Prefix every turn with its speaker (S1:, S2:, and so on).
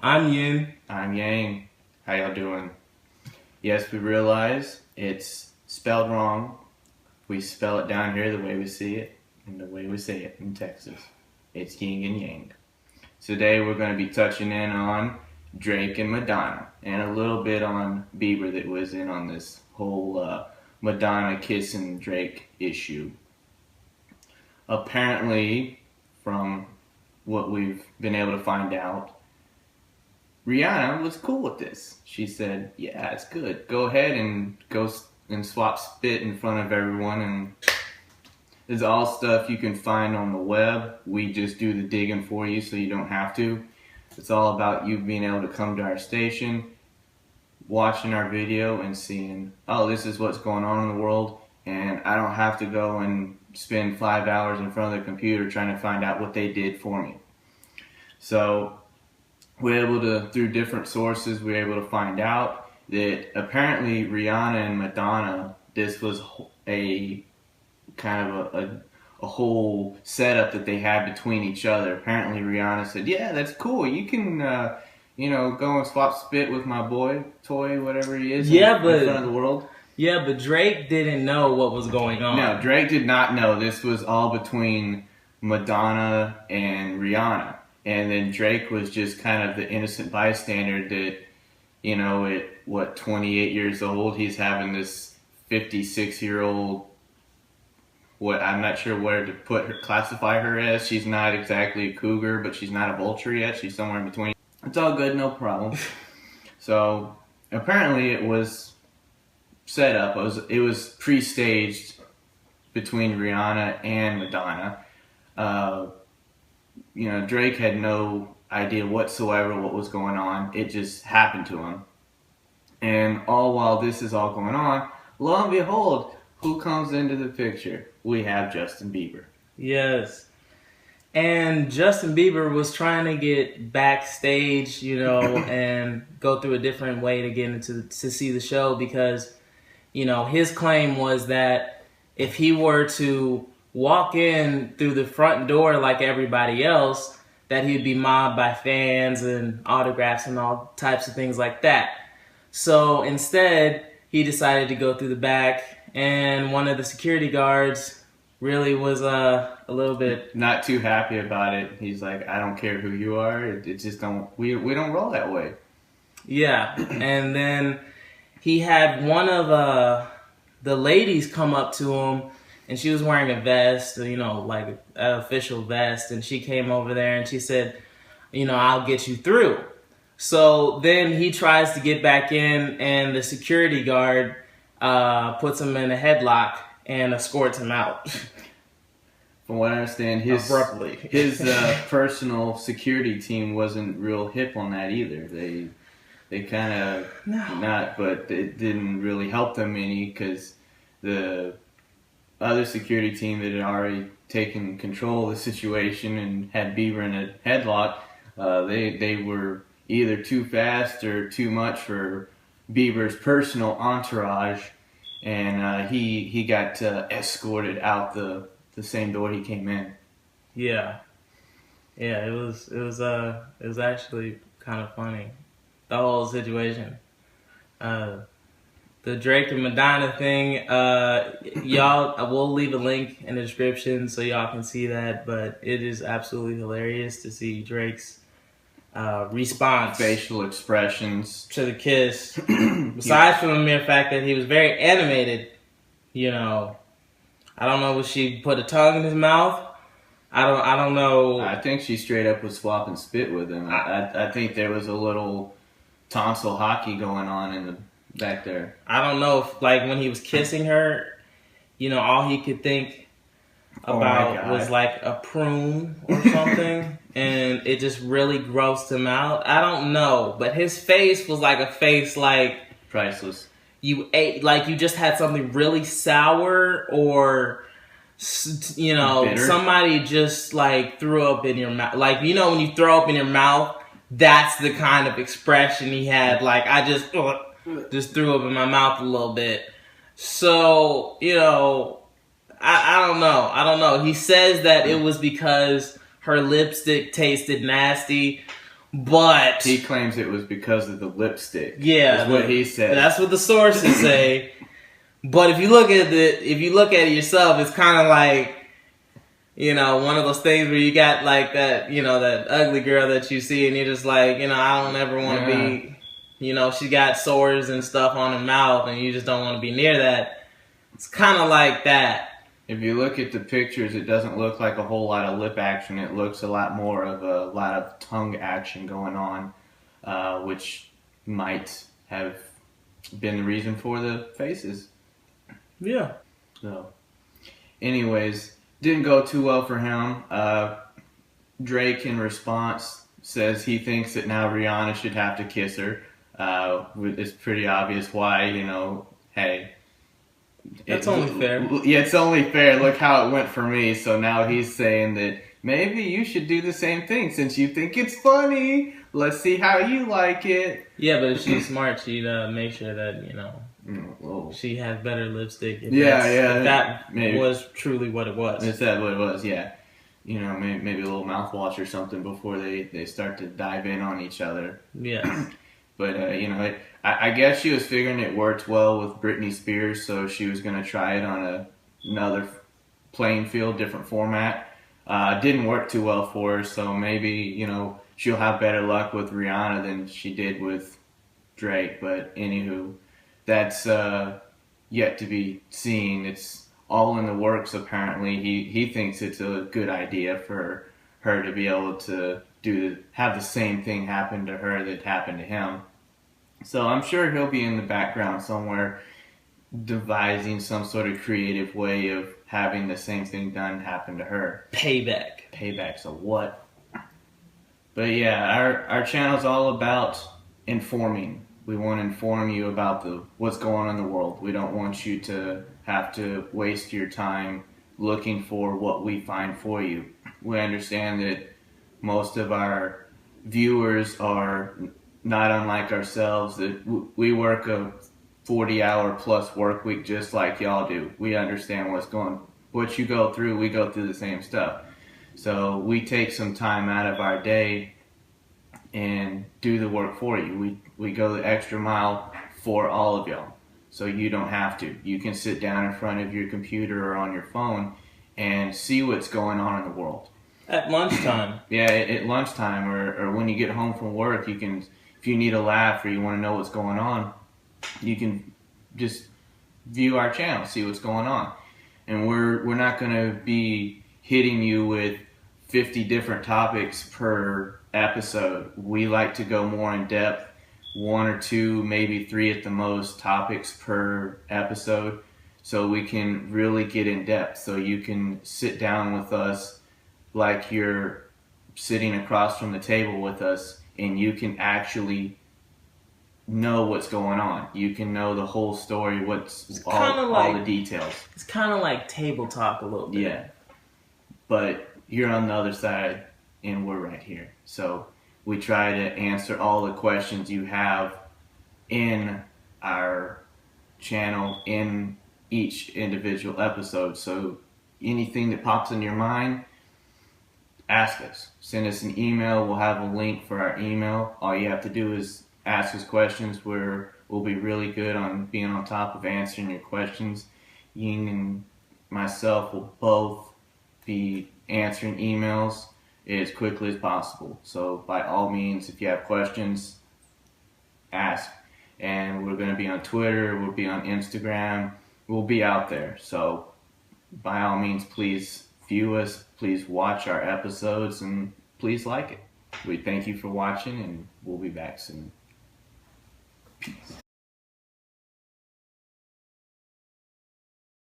S1: I'm Yin.
S2: I'm Yang. How y'all doing? Yes, we realize it's spelled wrong. We spell it down here the way we see it and the way we say it in Texas. It's yin and yang. Today we're going to be touching in on Drake and Madonna and a little bit on Bieber that was in on this whole Madonna kissing Drake issue. Apparently, from what we've been able to find out, Rihanna was cool with this. She said, "Yeah, it's good. Go ahead and go and swap spit in front of everyone." And it's all stuff you can find on the web. We just do the digging for you, so you don't have to. It's all about you being able to come to our station, watching our video, and seeing, oh, this is what's going on in the world, and I don't have to go and spend 5 hours in front of the computer trying to find out what they did for me. So we're able to, through different sources, we're able to find out that apparently Rihanna and Madonna, this was a kind of a whole setup that they had between each other. Apparently Rihanna said, "Yeah, that's cool. You can, go and swap spit with my boy, Toy, whatever he is, in front of the world."
S1: Yeah, but Drake didn't know what was going on.
S2: No, Drake did not know. This was all between Madonna and Rihanna. And then Drake was just kind of the innocent bystander that, at 28 years old, he's having this 56-year-old, I'm not sure where to classify her as. She's not exactly a cougar, but she's not a vulture yet. She's somewhere in between. It's all good, no problem. So apparently it was set up. It was pre-staged between Rihanna and Madonna. Drake had no idea whatsoever what was going on. It just happened to him. And all while this is all going on, lo and behold, who comes into the picture? We have Justin Bieber.
S1: Yes. And Justin Bieber was trying to get backstage, and go through a different way to get to see the show because, his claim was that if he were to walk in through the front door like everybody else, that he'd be mobbed by fans and autographs and all types of things like that. So instead, he decided to go through the back, and one of the security guards really was a little bit
S2: not too happy about it. He's like, "I don't care who you are. It just don't. We don't roll that way." Yeah,
S1: and then he had one of the ladies come up to him, and she was wearing a vest, like an official vest, and she came over there and she said, "I'll get you through." So then he tries to get back in, and the security guard puts him in a headlock and escorts him out.
S2: From what I understand, his personal security team wasn't real hip on that either. They kind of but it didn't really help them any because the other security team that had already taken control of the situation and had Bieber in a headlock, they were either too fast or too much for Bieber's personal entourage, and he got escorted out the same door he came in.
S1: Yeah, it was actually kind of funny, the whole situation. The Drake and Madonna thing, y'all, we'll leave a link in the description so y'all can see that, but it is absolutely hilarious to see Drake's response,
S2: facial expressions
S1: to the kiss. Besides from the mere fact that he was very animated, I don't know, was she put a tongue in his mouth? I don't know.
S2: I think she straight up was swapping spit with him. I think there was a little tonsil hockey going on in the back there.
S1: I don't know if, when he was kissing her, all he could think about was like a prune or something. And it just really grossed him out. I don't know, but his face was like a face like
S2: priceless.
S1: You ate, like you just had something really sour, or
S2: bitter.
S1: Somebody just like threw up in your mouth. Like when you throw up in your mouth, that's the kind of expression he had. Like I just threw up in my mouth a little bit. So I don't know. He says that it was because her lipstick tasted nasty, But
S2: he claims it was because of the lipstick.
S1: yeah,
S2: that's what he said.
S1: That's what the sources say. But if you look at it yourself, it's kind of like, you know, one of those things where you got like that, you know, that ugly girl that you see, and you're just like, you know, I don't ever want to be, you know, she got sores and stuff on her mouth, and you just don't want to be near that. It's kind of like that.
S2: If you look at the pictures, it doesn't look like a whole lot of lip action. It looks a lot more of a lot of tongue action going on, which might have been the reason for the faces.
S1: Yeah.
S2: So, anyways, didn't go too well for him. Drake, in response, says he thinks that now Rihanna should have to kiss her. It's pretty obvious why, you know, hey.
S1: That's only fair.
S2: Yeah, it's only fair. Look how it went for me. So now he's saying that maybe you should do the same thing since you think it's funny. Let's see how you like it.
S1: Yeah, but if she's smart, she'd make sure that, you know, she has better lipstick. If that maybe was truly what it was.
S2: Is that what it was? Yeah. You know, maybe a little mouthwash or something before they start to dive in on each other.
S1: Yeah.
S2: But, you know, I guess she was figuring it worked well with Britney Spears, so she was going to try it on another playing field, different format. Didn't work too well for her, so maybe, you know, she'll have better luck with Rihanna than she did with Drake. But anywho, that's yet to be seen. It's all in the works, apparently. He thinks it's a good idea for her to be able to have the same thing happen to her that happened to him. So I'm sure he'll be in the background somewhere devising some sort of creative way of having the same thing done happen to her. Payback, so what? But yeah, our channel's all about informing. We want to inform you about what's going on in the world. We don't want you to have to waste your time looking for what we find for you. We understand that most of our viewers are not unlike ourselves, that we work a 40-hour plus work week just like y'all do. We understand what you go through, we go through the same stuff. So we take some time out of our day and do the work for you. We go the extra mile for all of y'all. So you don't have to. You can sit down in front of your computer or on your phone and see what's going on in the world.
S1: At lunchtime.
S2: Yeah, at lunchtime or when you get home from work, you can, if you need a laugh or you want to know what's going on, you can just view our channel, see what's going on. And we're not going to be hitting you with 50 different topics per episode. We like to go more in depth, 1 or 2, maybe 3 at the most topics per episode, so we can really get in depth, so you can sit down with us like you're sitting across from the table with us, and you can actually know what's going on. You can know the whole story, all the details.
S1: It's kind of like table talk a little bit.
S2: Yeah, but you're on the other side, and we're right here. So we try to answer all the questions you have in our channel in each individual episode. So anything that pops in your mind, ask us. Send us an email. We'll have a link for our email. All you have to do is ask us questions. We'll be really good on being on top of answering your questions. Ying and myself will both be answering emails as quickly as possible. So by all means, if you have questions, ask. And we're going to be on Twitter. We'll be on Instagram. We'll be out there. So by all means, please view us, please watch our episodes, and please like it. We thank you for watching, and we'll be back soon.